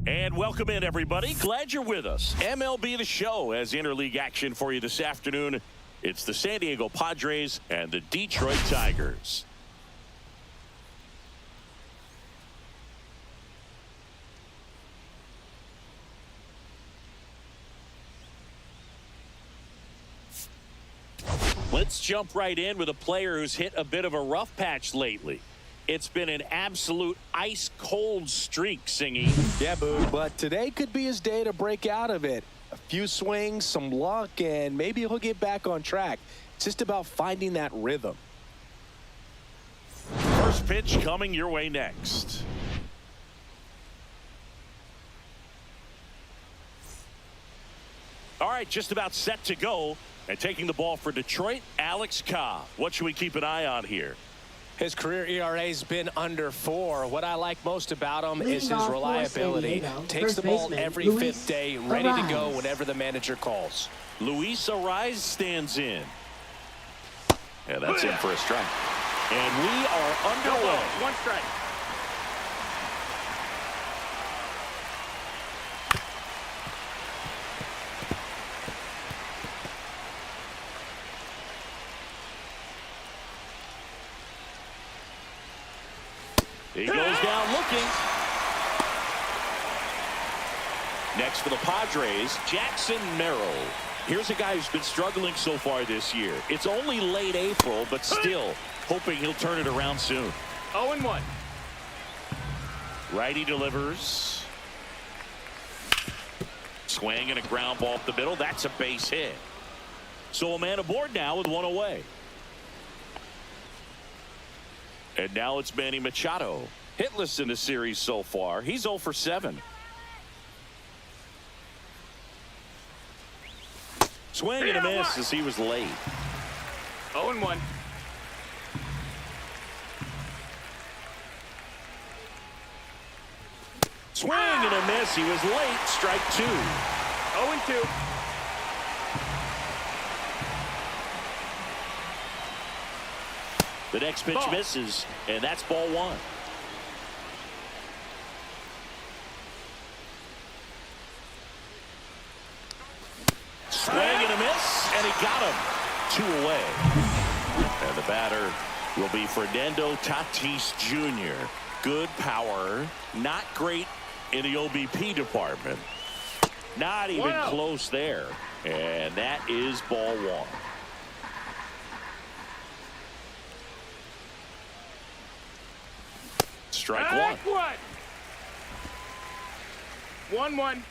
And welcome in, everybody. Glad you're with us. MLB The Show has interleague action for you this afternoon. It's the San Diego Padres and the Detroit Tigers. Let's jump right in with a player who's hit a bit of a rough patch lately. It's been an absolute ice-cold streak, Singy. Yeah, Boo, but today could be his day to break out of it. A few swings, some luck, and maybe he'll get back on track. It's just about finding that rhythm. First pitch coming your way next. All right, just about set to go. And taking the ball for Detroit, Alex Cobb. What should we keep an eye on here? His career ERA's been under 4. What I like most about him is his reliability. Takes the ball every fifth day, ready to go whenever the manager calls. Luis Arise stands in. Yeah, that's in for a strike. And we are underway. One strike. He goes down looking. Next for the Padres, Jackson Merrill. Here's a guy who's been struggling so far this year. It's only late April, but still hoping he'll turn it around soon. 0-1. Righty delivers. Swing and a ground ball up the middle. That's a base hit. So a man aboard now with one away. And now it's Manny Machado. Hitless in the series so far. He's 0 for 7. Swing and a miss as he was late. 0-1. Swing and a miss. He was late. Strike 2. 0-2. The next pitch misses, and that's ball 1. Swing and a miss, and he got him. 2 away. And the batter will be Fernando Tatis Jr. Good power, not great in the OBP department. Not even close there. And that is ball 1. Strike 1. 1-1.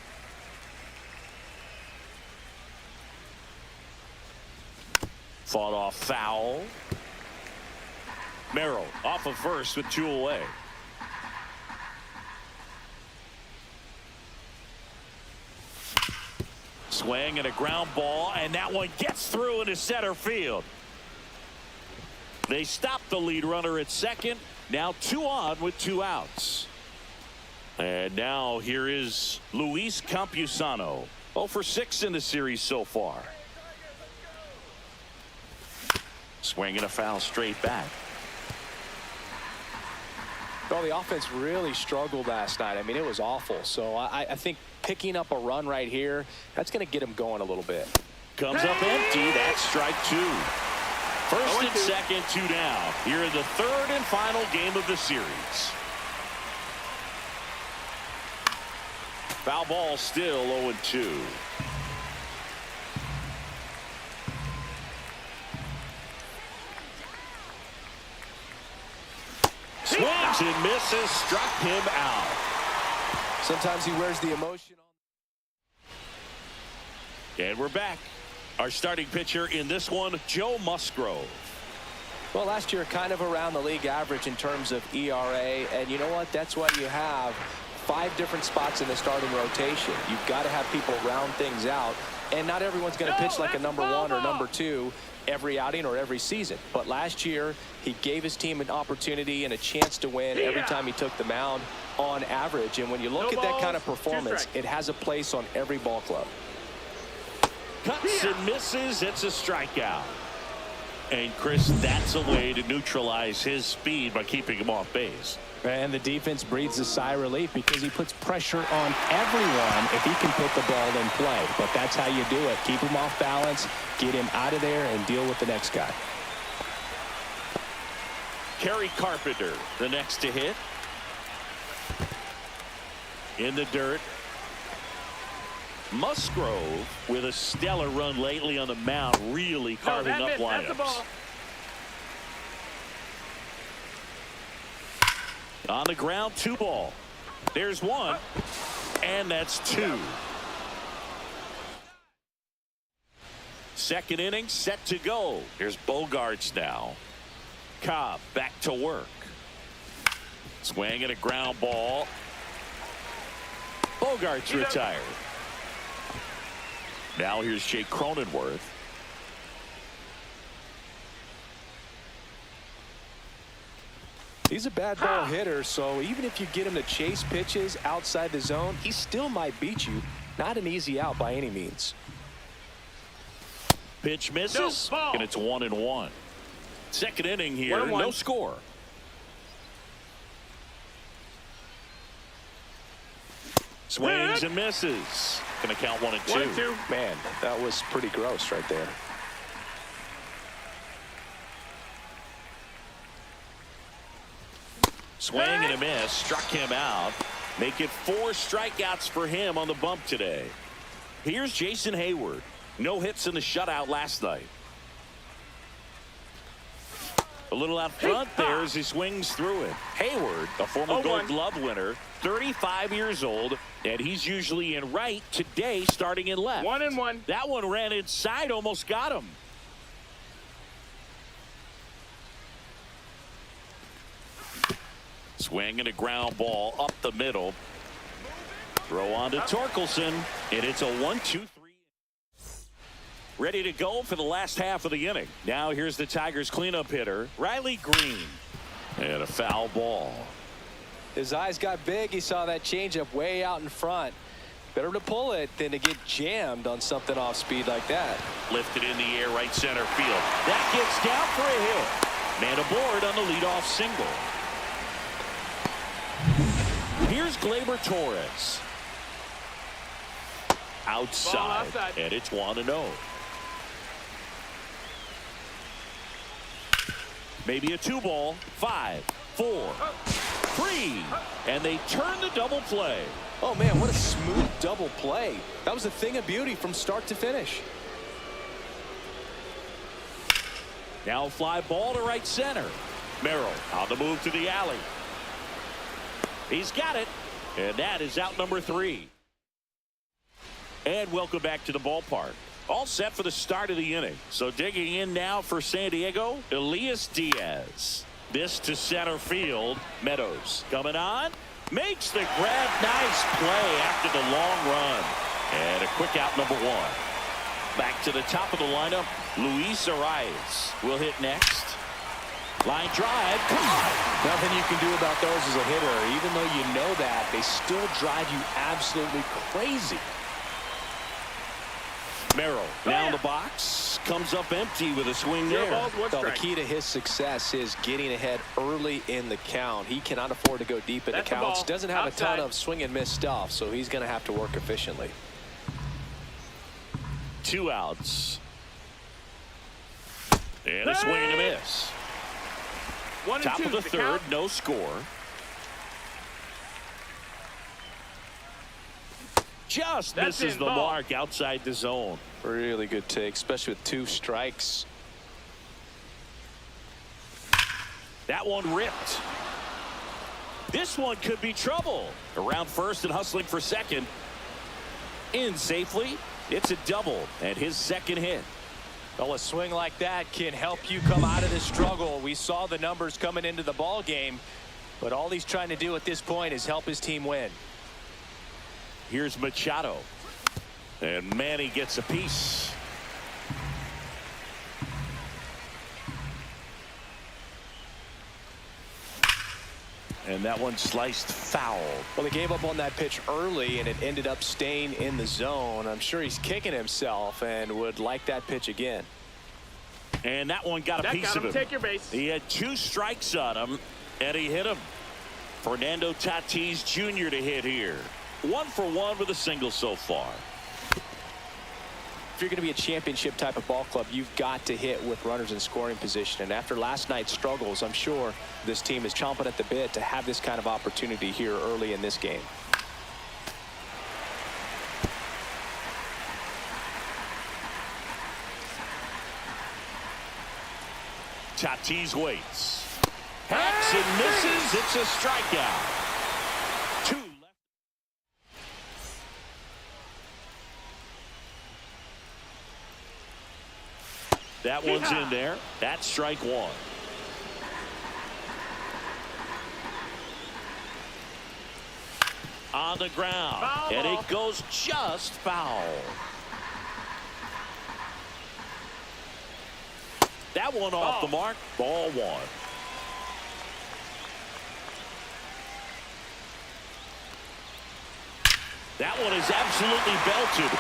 Fought off foul. Merrill off of first with 2 away. Swing and a ground ball, and that one gets through into center field. They stop the lead runner at second. Now 2 on with 2 outs. And now here is Luis Campusano. 0 for 6 in the series so far. Swing and a foul straight back. Well, the offense really struggled last night. I mean, it was awful. So I think picking up a run right here, that's going to get him going a little bit. Comes up empty. That's strike 2. First and second, 2 down. Here in the third and final game of the series. Foul ball still 0-2. Swings and misses, struck him out. Sometimes he wears the emotion on. And we're back. Our starting pitcher in this one, Joe Musgrove. Well, last year kind of around the league average in terms of ERA, and you know what? That's why you have 5 different spots in the starting rotation. You've got to have people round things out, and not everyone's going to pitch like a number 1 or number 2 every outing or every season. But last year, he gave his team an opportunity and a chance to win every time he took the mound on average. And when you look at that kind of performance, it has a place on every ball club. Cuts and misses. It's a strikeout. And Chris, that's a way to neutralize his speed by keeping him off base. And the defense breathes a sigh of relief because he puts pressure on everyone if he can put the ball in play. But that's how you do it. Keep him off balance, get him out of there, and deal with the next guy. Kerry Carpenter, the next to hit. In the dirt. Musgrove with a stellar run lately on the mound, really carving up lineups. On the ground, 2 ball. There's 1, and that's 2. Second inning set to go. Here's Bogarts now. Cobb back to work. Swing and a ground ball. Bogarts retired. Now here's Jake Cronenworth. He's a bad ball hitter, so even if you get him to chase pitches outside the zone, he still might beat you. Not an easy out by any means. Pitch misses, and it's 1-1. Second inning here, 1-1. no score. Swings and misses. Going to count 1 and 2. 1-2. Man, that was pretty gross right there. Swing and a miss. Struck him out. Make it 4 strikeouts for him on the bump today. Here's Jason Hayward. No hits in the shutout last night. A little out front there as he swings through it. Hayward, a former Gold Glove winner, 35 years old, and he's usually in right, today starting in left. 1-1. That one ran inside, almost got him. Swing and a ground ball up the middle. Throw on to Torkelson, and it's a 1-2-3. Ready to go for the last half of the inning. Now here's the Tigers cleanup hitter, Riley Greene. And a foul ball. His eyes got big. He saw that changeup way out in front. Better to pull it than to get jammed on something off speed like that. Lifted in the air, right center field. That gets down for a hit. Man aboard on the leadoff single. Here's Gleyber Torres. Outside, and it's 1-0. Maybe a 2 ball, 5, 4, 3, and they turn the double play. Oh man, what a smooth double play. That was a thing of beauty from start to finish. Now a fly ball to right center. Merrill on the move to the alley. He's got it, and that is out number 3. And welcome back to the ballpark. All set for the start of the inning. So digging in now for San Diego, Elias Diaz. This to center field. Meadows coming on. Makes the grab. Nice play after the long run. And a quick out number 1. Back to the top of the lineup. Luis Arias will hit next. Line drive. Come on. Nothing you can do about those as a hitter. Even though you know that, they still drive you absolutely crazy. Merrill down the box, comes up empty with a swing there. So the key to his success is getting ahead early in the count. He cannot afford to go deep in the counts. Doesn't have a ton of swing and miss stuff, so he's going to have to work efficiently. 2 outs. And a swing and a miss. Top of the third, no score. Just misses the mark outside the zone. Really good take, especially with 2 strikes. That one ripped. This one could be trouble. Around first and hustling for second. In safely. It's a double and his second hit. Well, a swing like that can help you come out of the struggle. We saw the numbers coming into the ball game, but all he's trying to do at this point is help his team win. Here's Machado. And Manny gets a piece. And that one sliced foul. Well, he gave up on that pitch early, and it ended up staying in the zone. I'm sure he's kicking himself and would like that pitch again. And that one got a piece of him. Take your base. He had 2 strikes on him, and he hit him. Fernando Tatis Jr. to hit here. 1 for 1 with a single so far. If you're going to be a championship type of ball club, you've got to hit with runners in scoring position. And after last night's struggles, I'm sure this team is chomping at the bit to have this kind of opportunity here early in this game. Tatis waits. Hacks and misses. It's a strikeout. 2 left. That one's in there. That's strike 1. On the ground. Foul. And it goes just foul. That one off the mark. Ball 1. That one is absolutely belted.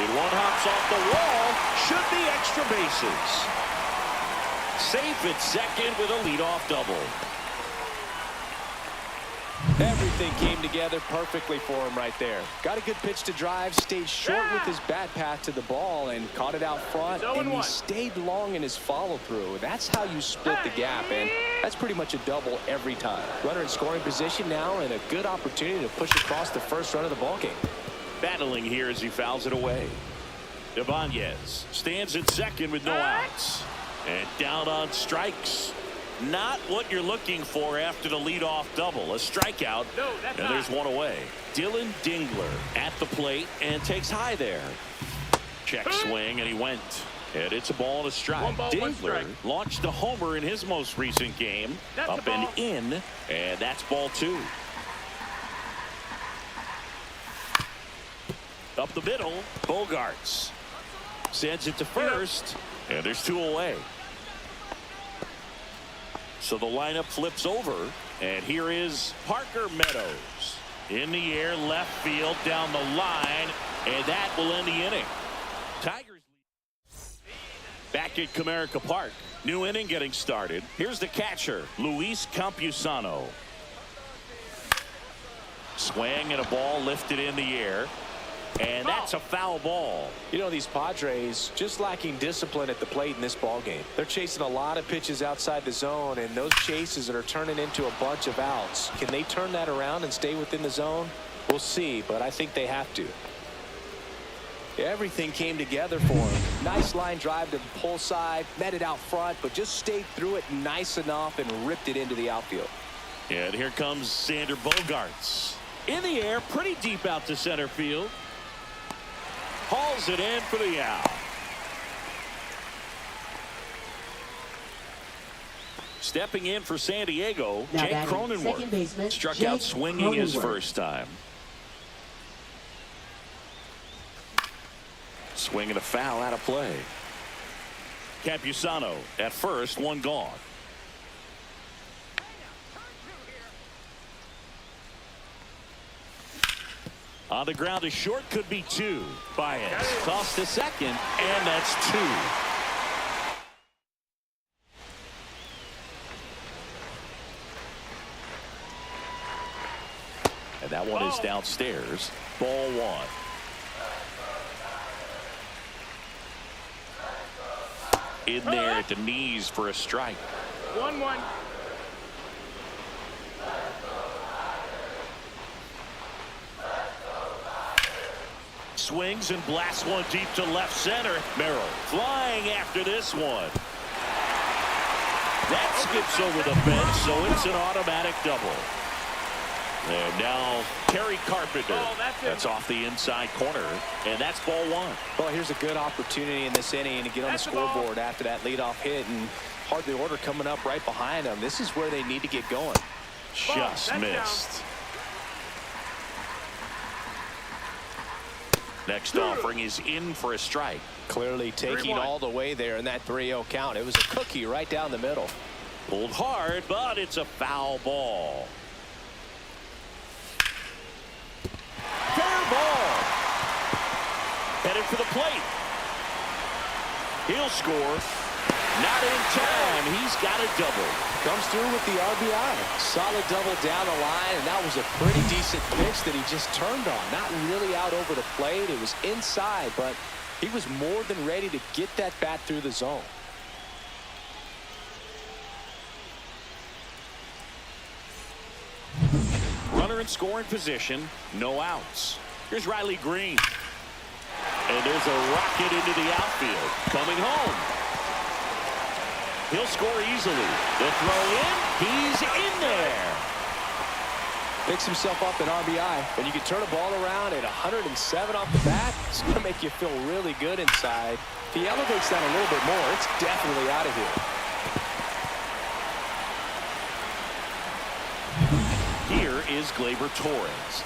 And one hops off the wall. Should be extra bases. Safe at second with a leadoff double. Everything came together perfectly for him right there. Got a good pitch to drive, stayed short with his bat path to the ball, and caught it out front. And he stayed long in his follow-through. That's how you split the gap, and that's pretty much a double every time. Runner in scoring position now, and a good opportunity to push across the first run of the ballgame. Battling here as he fouls it away. Ibanez stands at second with no outs. And down on strikes. Not what you're looking for after the leadoff double. A strikeout. No, that's and there's one away. Dylan Dingler at the plate and takes high there. Check swing, and he went. And it's a ball and a strike. 1 ball, 1 Dingler strike. launched a homer in his most recent game. Up and in. And that's ball 2. Up the middle. Bogarts sends it to first. And there's 2 away. So the lineup flips over, and here is Parker Meadows in the air, left field, down the line, and that will end the inning. Tigers back at Comerica Park. New inning getting started. Here's the catcher, Luis Campusano. Swing and a ball lifted in the air. And that's a foul ball. You know, these Padres just lacking discipline at the plate in this ball game. They're chasing a lot of pitches outside the zone, and those chases that are turning into a bunch of outs. Can they turn that around and stay within the zone? We'll see, but I think they have to. Everything came together for him. Nice line drive to the pull side, met it out front, but just stayed through it nice enough and ripped it into the outfield. And here comes Sander Bogarts. In the air, pretty deep out to center field. Hauls it in for the out. Stepping in for San Diego, now Jake Cronenworth struck out swinging his first time. Swinging a foul out of play. Campusano at first, 1 gone. On the ground, a short, could be 2. Baez tossed to second, and that's 2. And that one is downstairs. Ball 1. In there at the knees for a strike. 1-1. Swings and blasts one deep to left center. Merrill flying after this one. That skips over the fence, so it's an automatic double. And now Kerry Carpenter. That's off the inside corner, and that's ball 1. Well, here's a good opportunity in this inning to get on the scoreboard after that leadoff hit, and hardly order coming up right behind them. This is where they need to get going. Just missed. Next offering is in for a strike. Clearly taking all the way there in that 3-0 count. It was a cookie right down the middle. Pulled hard, but it's a foul ball. Fair ball. Headed for the plate. He'll score. Not in time. He's got a double. Comes through with the RBI. Solid double down the line, and that was a pretty decent pitch that he just turned on. Not really out over the plate. It was inside, but he was more than ready to get that bat through the zone. Runner in scoring position. No outs. Here's Riley Greene. And there's a rocket into the outfield. Coming home. He'll score easily. The throw in. He's in there. Picks himself up at RBI. When you can turn a ball around at 107 off the bat, it's going to make you feel really good inside. If he elevates that a little bit more, it's definitely out of here. Here is Gleyber Torres.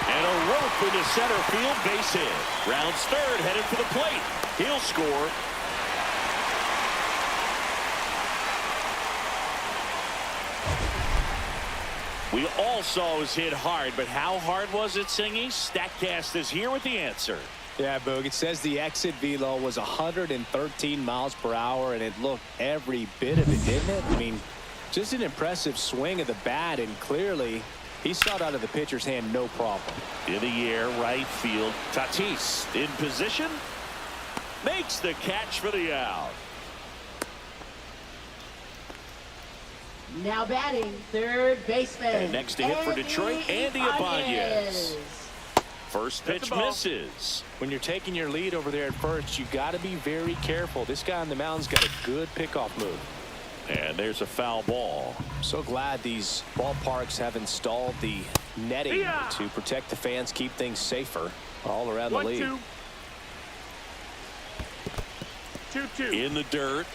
And a rope into center field, base hit. Rounds third, headed for the plate. He'll score. We all saw it was hit hard, but how hard was it, Singy? Statcast is here with the answer. Yeah, Boog, it says the exit velo was 113 miles per hour, and it looked every bit of it, didn't it? I mean, just an impressive swing of the bat, and clearly he saw it out of the pitcher's hand no problem. In the air, right field. Tatis in position. Makes the catch for the out. Now batting, third baseman. And next to hit for Detroit, Andy Ibanez. First pitch misses. When you're taking your lead over there at first, you got to be very careful. This guy on the mound's got a good pickoff move. And there's a foul ball. So glad these ballparks have installed the netting to protect the fans, keep things safer all around the league. 2-2. In the dirt.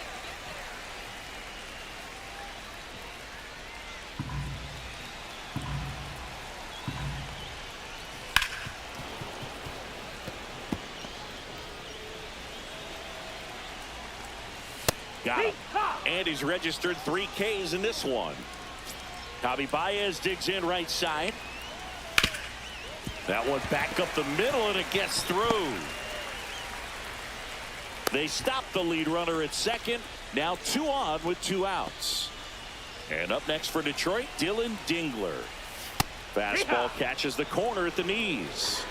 Got him. And he's registered 3 Ks in this one. Javi Baez digs in right side. That one back up the middle, and it gets through. They stop the lead runner at second. Now 2 on with 2 outs. And up next for Detroit, Dylan Dingler. Fastball catches the corner at the knees.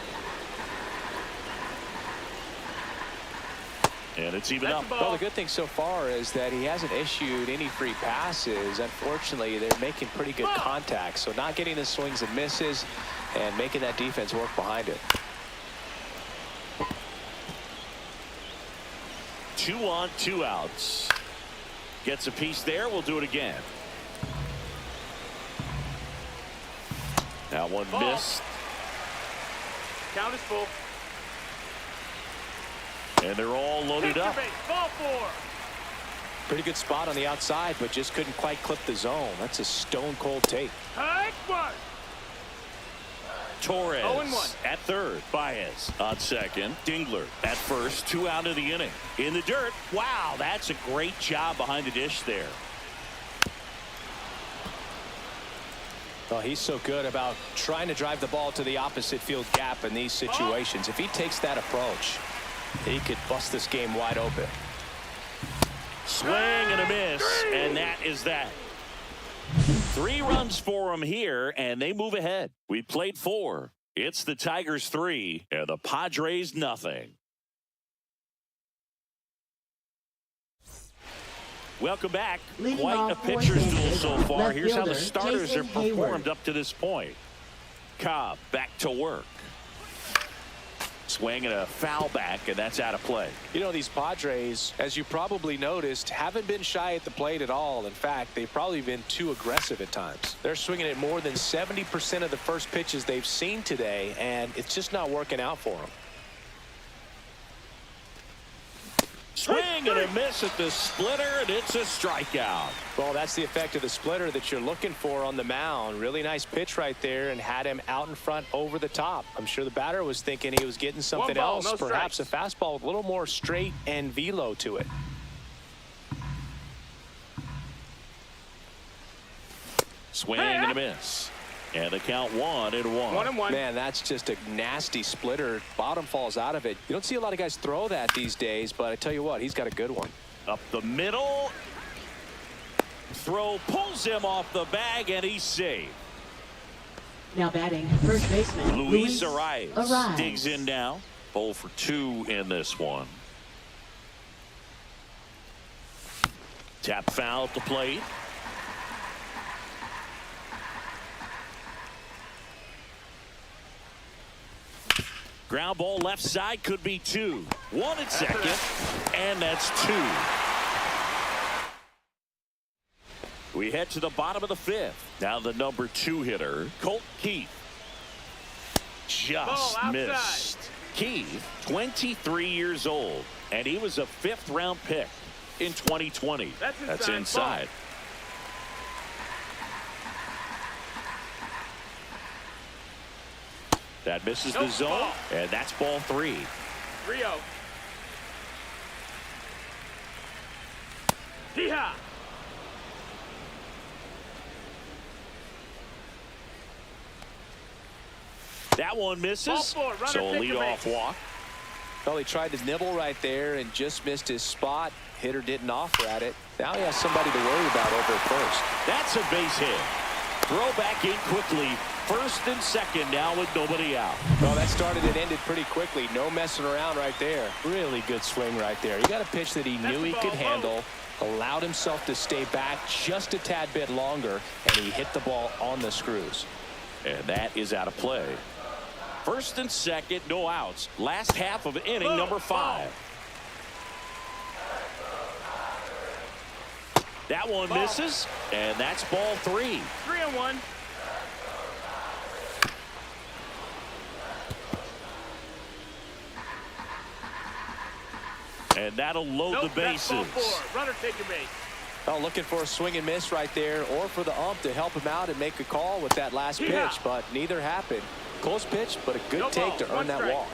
And it's even up. Well, the good thing so far is that he hasn't issued any free passes. Unfortunately, they're making pretty good contact. So not getting the swings and misses and making that defense work behind it. 2 on, 2 outs. Gets a piece there. We'll do it again. That one missed. Count is full. And they're all loaded up. Ball 4. Pretty good spot on the outside, but just couldn't quite clip the zone. That's a stone cold take. Torres 0-1. at third. Baez on second. Dingler at first. 2 out of the inning. In the dirt. Wow, that's a great job behind the dish there. Well, he's so good about trying to drive the ball to the opposite field gap in these situations. If he takes that approach, he could bust this game wide open. Swing and a miss, and that is that. 3 runs for him here, and they move ahead. We played 4. It's the Tigers 3 and the Padres nothing. Welcome back. Leading Quite a off fourth pitcher's inning, duel so far. left Here's how the fielder, starters Jason have performed Hayward. up to this point. Cobb back to work. Swing and a foul back, and that's out of play. You know, these Padres, as you probably noticed, haven't been shy at the plate at all. In fact, they've probably been too aggressive at times. They're swinging at more than 70% of the first pitches they've seen today, and it's just not working out for them. Swing and a miss at the splitter, and it's a strikeout. Well, that's the effect of the splitter that you're looking for on the mound. Really nice pitch right there and had him out in front over the top. I'm sure the batter was thinking he was getting something else, no perhaps a strikes. fastball with a little more straight and velo to it. Swing and a miss. And the count 1-1. 1-1. Man, that's just a nasty splitter. Bottom falls out of it. You don't see a lot of guys throw that these days, but I tell you what, he's got a good one. Up the middle. Throw pulls him off the bag, and he's safe. Now batting, first baseman Luis arrives. Digs in now. 0 for 2 in this one. Tap foul at the plate. Ground ball left side, could be 2. 1 at second, and that's 2. We head to the bottom of the 5th. Now the number 2 hitter, Colt Keith. Just missed. Keith, 23 years old, and he was a 5th-round pick in 2020. That's inside. That misses the zone, and that's ball 3. 3-0. Hee-haw. That one misses, so a leadoff walk. Well, he tried to nibble right there and just missed his spot. Hitter didn't offer at it. Now he has somebody to worry about over at first. That's a base hit. Throw back in quickly. First and second now with nobody out. Well, that started and ended pretty quickly. No messing around right there. Really good swing right there. You got a pitch that he knew he could handle, allowed himself to stay back just a tad bit longer, and he hit the ball on the screws. And that is out of play. First and second, no outs. Last half of inning number 5. That one misses, and that's ball 3. 3-1. And that'll load the bases. Ball 4. Runner taking base. Well, looking for a swing and miss right there, or for the ump to help him out and make a call with that last pitch, but neither happened. Close pitch, but a good take to earn that walk.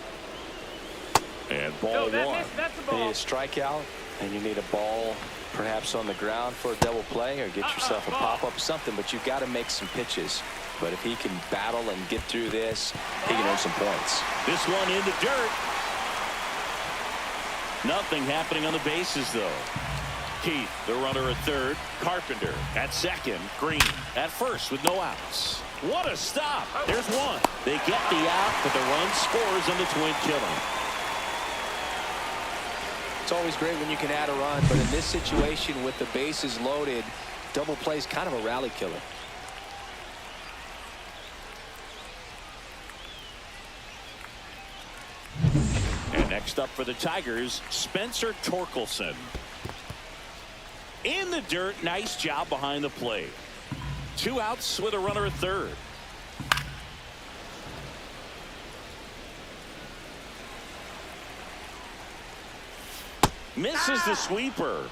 And ball 1. You need a strikeout, and you need a ball perhaps on the ground for a double play, or get yourself a pop-up, something, but you've got to make some pitches. But if he can battle and get through this, he can earn some points. This one in the dirt. Nothing happening on the bases, though. Keith, the runner at third. Carpenter at second. Greene at first with no outs. What a stop. There's one. They get the out, but the run scores on the twin killing. It's always great when you can add a run, but in this situation with the bases loaded, double play is kind of a rally killer. And next up for the Tigers, Spencer Torkelson. In the dirt, nice job behind the plate. 2 outs with a runner at third. Misses the sweeper.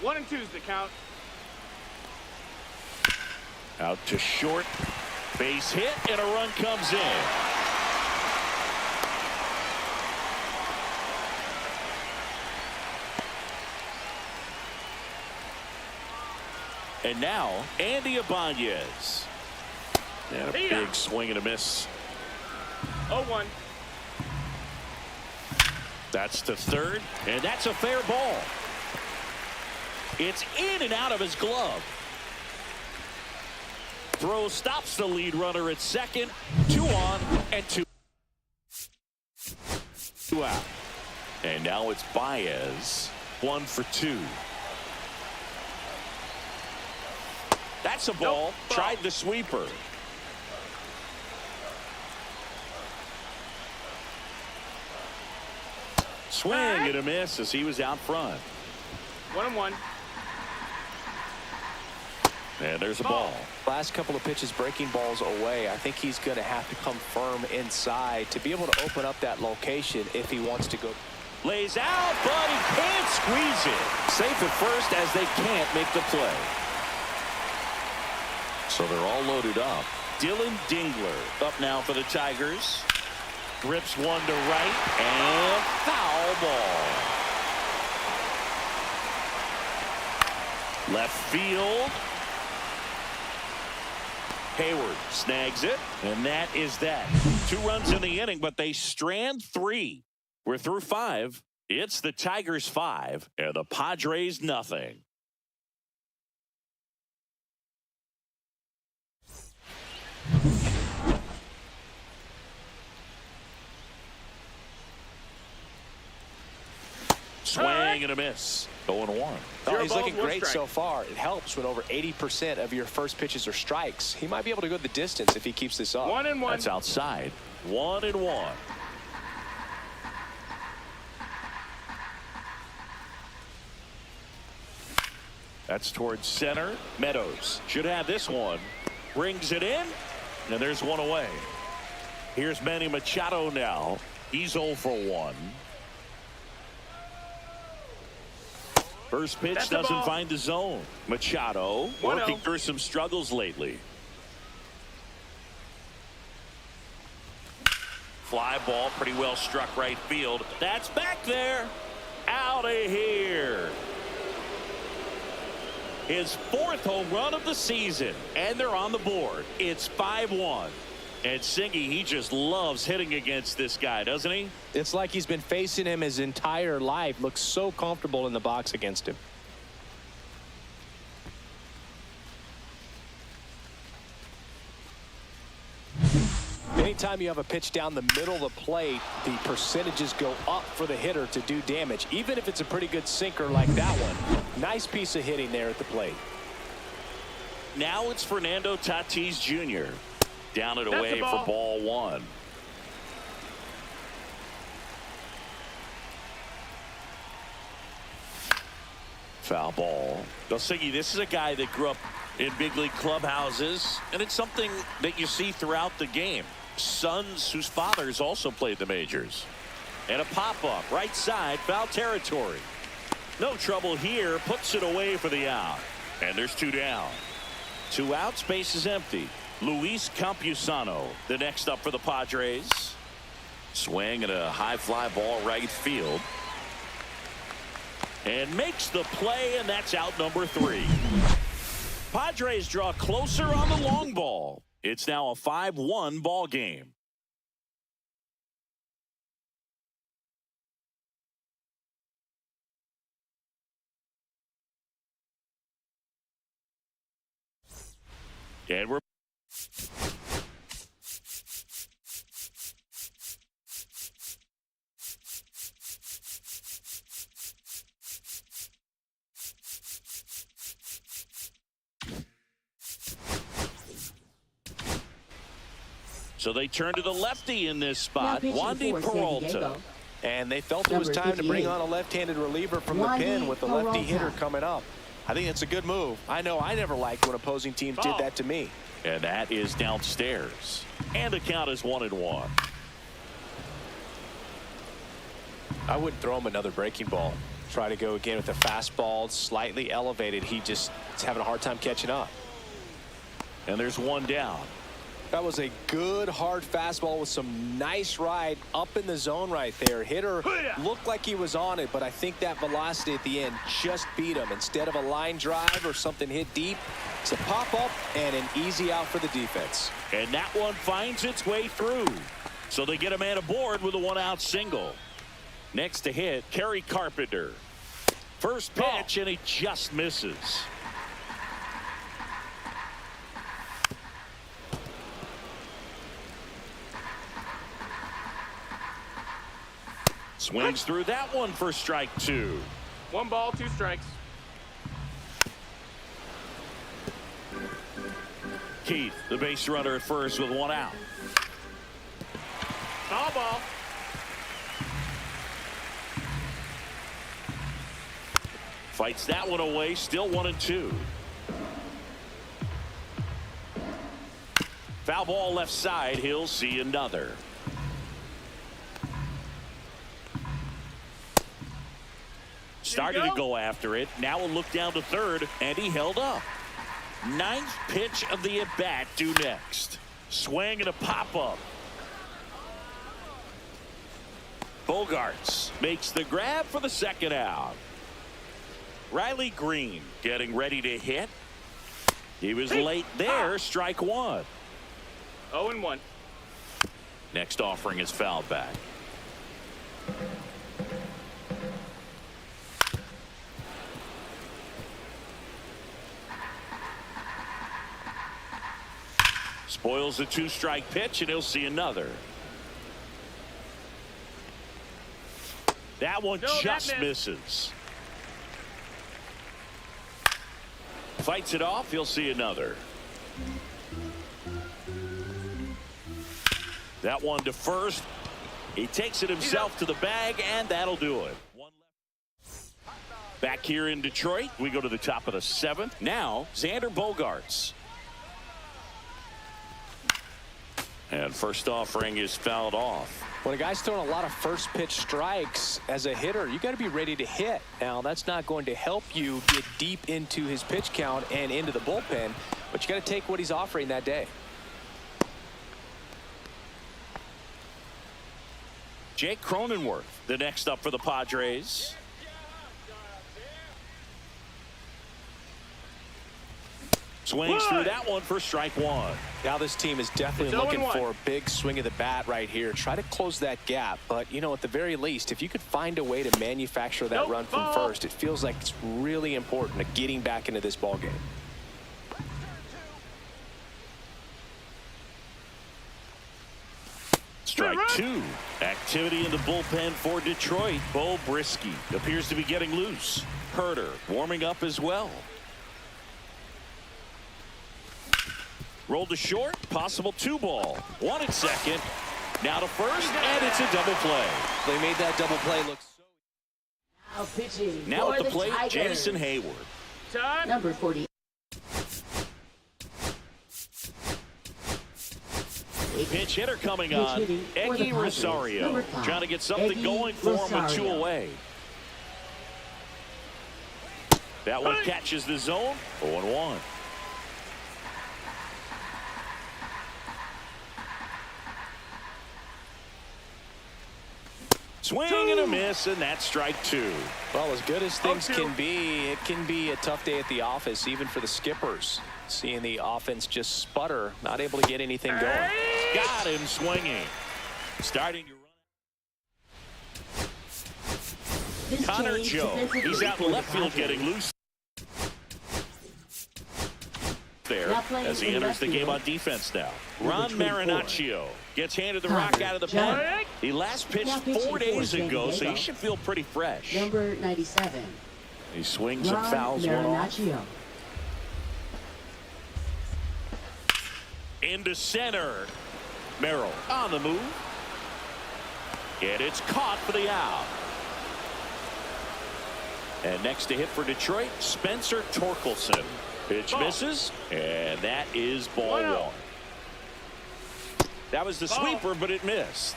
1 and 2 is the count. Out to short. Base hit, and a run comes in. And now, Andy Ibanez. And a big swing and a miss. 0-1. That's to third, and that's a fair ball. It's in and out of his glove. Throw stops the lead runner at second. 2 on and 2 out. And now it's Baez. 1 for 2. That's a ball. Tried the sweeper. Swing and a miss as he was out front. 1-1. And there's a ball. Last couple of pitches breaking balls away. I think he's going to have to come firm inside to be able to open up that location if he wants to go. Lays out, but he can't squeeze it. Safe at first as they can't make the play. So they're all loaded up. Dylan Dingler up now for the Tigers. Grips one to right, and foul ball. Left field. Hayward snags it, and that is that. 2 runs in the inning, but they strand 3. We're through 5. It's the Tigers 5 and the Padres nothing. Swing and a miss. 0-1. Oh, he's looking great so far. It helps when over 80% of your first pitches are strikes. He might be able to go the distance if he keeps this up. 1-1. That's outside. 1-1. That's towards center. Meadows should have this one. Brings it in, and there's one away. Here's Manny Machado now. He's 0 for 1. First pitch doesn't find the zone. Machado working through some struggles lately. Fly ball pretty well struck right field. That's back there. Out of here. His 4th home run of the season, and they're on the board. It's 5-1. And Singy, he just loves hitting against this guy, doesn't he? It's like he's been facing him his entire life. Looks so comfortable in the box against him. Anytime you have a pitch down the middle of the plate, the percentages go up for the hitter to do damage, even if it's a pretty good sinker like that one. Nice piece of hitting there at the plate. Now it's Fernando Tatis Jr. Down and away for ball 1. Foul ball. Dosigi, this is a guy that grew up in big league clubhouses, and it's something that you see throughout the game. Sons whose fathers also played the majors. And a pop-up right side, foul territory. No trouble here, puts it away for the out. And there's 2 down. 2 outs, base is empty. Luis Campusano, the next up for the Padres. Swing and a high fly ball right field. And makes the play, and that's out number 3. Padres draw closer on the long ball. It's now a 5-1 ball game. And we're so they turn to the lefty in this spot, Wandy Peralta. And they felt it was time to bring on a left-handed reliever from the pen with the lefty hitter coming up. I think it's a good move. I know I never liked when opposing teams did that to me. And that is downstairs. And the count is 1-1. I wouldn't throw him another breaking ball. Try to go again with a fastball, slightly elevated. He just is having a hard time catching up. And there's 1 down. That was a good hard fastball with some nice ride up in the zone right there. Hitter looked like he was on it, but I think that velocity at the end just beat him. Instead of a line drive or something hit deep, it's a pop up and an easy out for the defense. And that one finds its way through. So they get a man aboard with a 1-out single. Next to hit, Kerry Carpenter. First pitch, and he just misses. Swings through that one for strike 2. 1 ball, 2 strikes. Keith, the base runner at first with 1 out. Foul ball. Fights that one away, still 1-2. Foul ball left side, he'll see another. Started to go after it. Now we'll look down to third, and he held up. 9th pitch of the at-bat due next. Swing and a pop-up. Bogarts makes the grab for the 2nd out. Riley Greene getting ready to hit. He was late there. Strike one. 0-1. Next offering is fouled back. Spoils the 2-strike pitch, and he'll see another. That one just misses. Fights it off. He'll see another. That one to first. He takes it himself to the bag, and that'll do it. One left. Back here in Detroit, we go to the top of the 7th. Now, Xander Bogaerts. And first offering is fouled off. When a guy's throwing a lot of first pitch strikes as a hitter, you got to be ready to hit. Now, that's not going to help you get deep into his pitch count and into the bullpen, but you got to take what he's offering that day. Jake Cronenworth, the next up for the Padres. Swings through that one for strike one. Now this team is definitely looking for a big swing of the bat right here. Try to close that gap. But, you know, at the very least, if you could find a way to manufacture that run from first, it feels like it's really important to getting back into this ballgame. Strike two. Activity in the bullpen for Detroit. Bo Brisky appears to be getting loose. Herter warming up as well. Rolled to short, possible 2-ball. 1 at second. Now to first, and it's a double play. They made that double play look so. Now pitching. Now for at the plate, Tigers. Jason Hayward. Time. Number 40. Pinch hitter coming Pitch on. hitting for the Eggy Padres. Rosario Number 5. trying to get something Eggy going for him, a 2 Rosario. away. That one catches the zone. 0-1. Swing and a miss, and that's strike two. Well, as good as things can be, it can be a tough day at the office, even for the skippers. Seeing the offense just sputter, not able to get anything going. Got him swinging. Starting to run. This Connor change Joe. defensively He's out for in the left field Padres. getting loose there Now playing as he in enters left the game field. on defense now. Number Ron 24. Marinaccio gets handed the Connor rock out of the Joe. pen. He last pitched Now pitching 4 days for San ago, so Diego. he should feel pretty fresh. Number 97. He swings and Ron fouls one off. Marinaccio. Into center. Merrill on the move. And it's caught for the out. And next to hit for Detroit, Spencer Torkelson. Pitch misses, and that is ball 1. That was the sweeper, but it missed.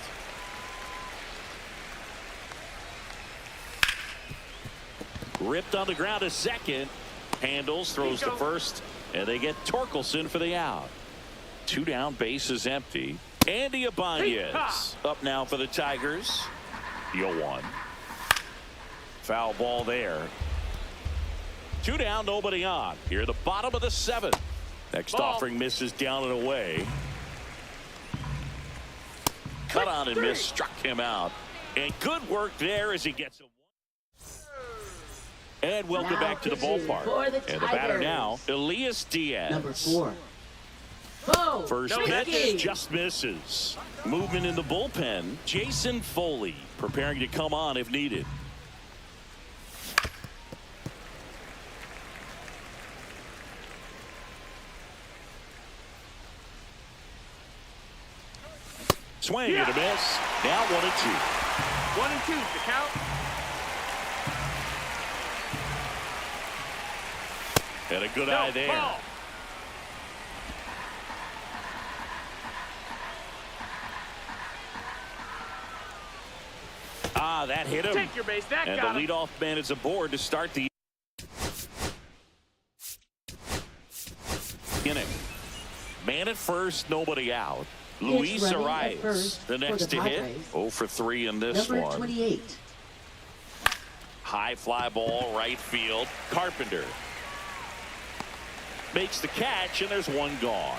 Ripped on the ground to second. Handles, throws to first, and they get Torkelson for the out. 2 down, bases empty. Andy Ibanez up now for the Tigers. 0-1. Foul ball there. 2 down, nobody on. Here at the bottom of the 7th. Next offering misses down and away. Cut on and miss, struck him out. And good work there as he gets a 1. And welcome Now back to the pitching ballpark. for the And the batter Tigers. now, Elias Diaz. Number 4. Bo First Brisky. pitch just misses. Movement in the bullpen. Jason Foley preparing to come on if needed. Swing and a miss. Now 1-2. 1-2 the count. And a good eye there. Ball. Ah, that hit him. Take your base. That And got the him. leadoff man is aboard to start the inning. Man at first, nobody out. Luis running at Arias, first the for next the to hit. Padres. 0 for 3 in this Number one. 28. High fly ball, right field. Carpenter. makes the catch, and there's one gone.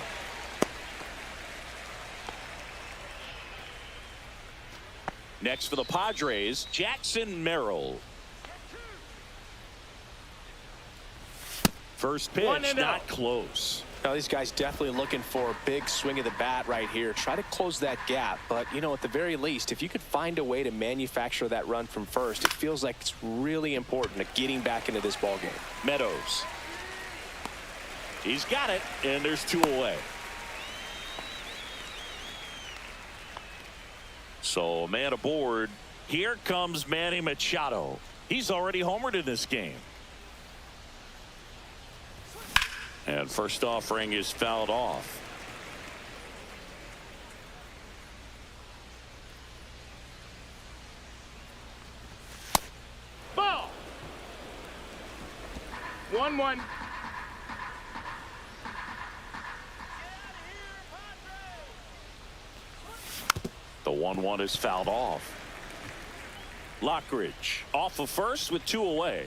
Next for the Padres, Jackson Merrill. First pitch, not close. Now these guys definitely looking for a big swing of the bat right here. Try to close that gap. But, you know, at the very least, if you could find a way to manufacture that run from first, it feels like it's really important to getting back into this ball game. Meadows. He's got it, and there's two away. So, man aboard. Here comes Manny Machado. He's already homered in this game. And first offering is fouled off. Ball. 1-1. The 1-1 is fouled off. Lockridge off of first with two away.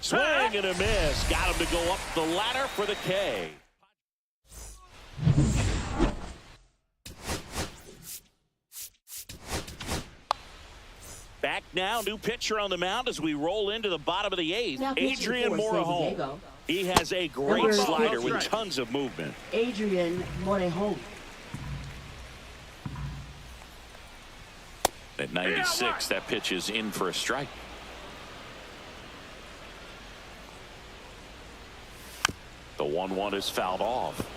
Swing and a miss. Got him to go up the ladder for the K. Back now, new pitcher on the mound as we roll into the bottom of the eighth. Now Adrian Morejon. He has a great Number slider 14. with tons of movement. Adrian Morejon. At 96, that pitch is in for a strike. The 1-1 is fouled off.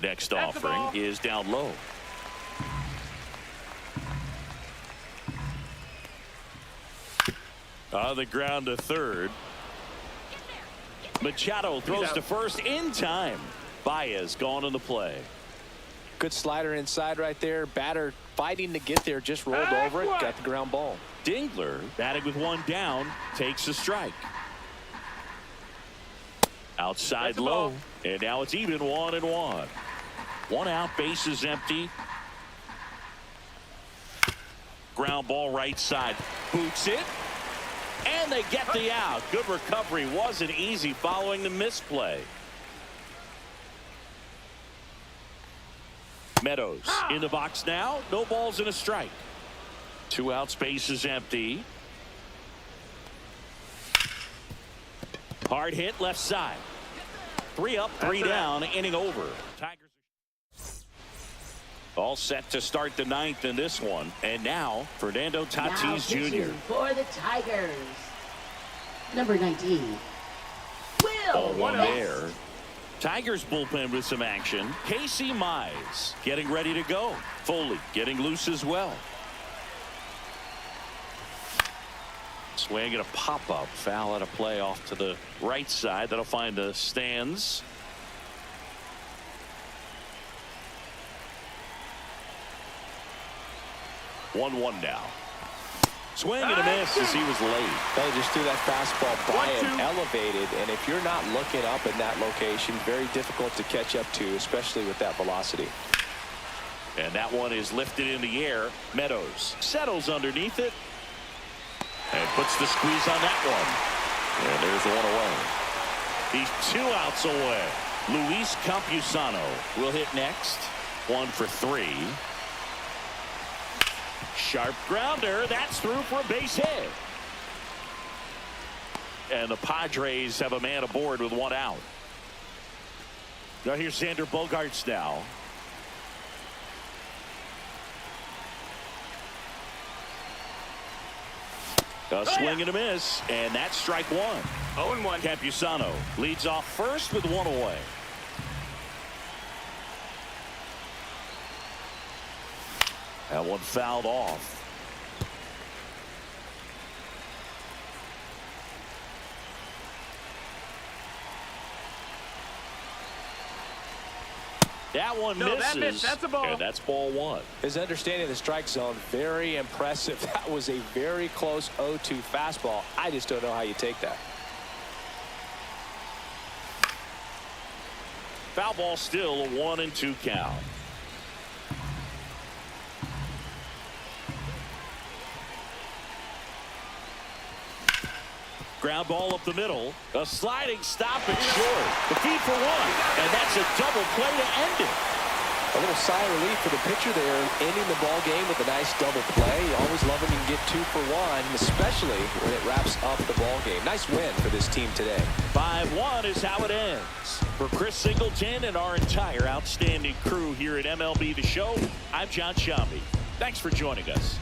Next offering is down low. On the ground to third. Machado throws to first in time. Baez gone in the play. Good slider inside right there. Batter fighting to get there, just rolled over it, got the ground ball. Dingler batting with one down, takes a strike. Outside low, and now it's even 1-1. One out, bases empty. Ground ball right side, boots it, and they get the out. Good recovery, wasn't easy following the misplay. Meadows in the box now, no balls and a strike. Two outs, bases empty. Hard hit left side. Three up, three down, inning over. Tigers all set to start the ninth in this one. And now Fernando Tatis Jr. For the Tigers. Number 19. Will. One there. Tigers bullpen with some action. Casey Mize getting ready to go. Foley getting loose as well. Swing and a pop-up. Foul at a play off to the right side. That'll find the stands. One now. Swing and a miss as he was late. They just threw that fastball by him, elevated, and if you're not looking up in that location, very difficult to catch up to, especially with that velocity. And that one is lifted in the air. Meadows settles underneath it and puts the squeeze on that one. And there's the one away. He's 2 outs away. Luis Campusano will hit next. 1 for 3. Sharp grounder. That's through for a base hit. And the Padres have a man aboard with 1 out. Now here's Xander Bogaerts now. A swing and a miss, and that's strike 1. 0-1. Campusano leads off first with 1 away. That one fouled off. That one misses. That's a ball. And that's ball 1. His understanding of the strike zone, very impressive. That was a very close 0-2 fastball. I just don't know how you take that. Foul ball still, a 1-2 count. Ground ball up the middle. A sliding stop at short. The feed for one. And that's a double play to end it. A little sigh of relief for the pitcher there, ending the ball game with a nice double play. You always love when you can get 2 for 1, especially when it wraps up the ball game. Nice win for this team today. 5-1 is how it ends. For Chris Singleton and our entire outstanding crew here at MLB The Show, I'm John Shambi. Thanks for joining us.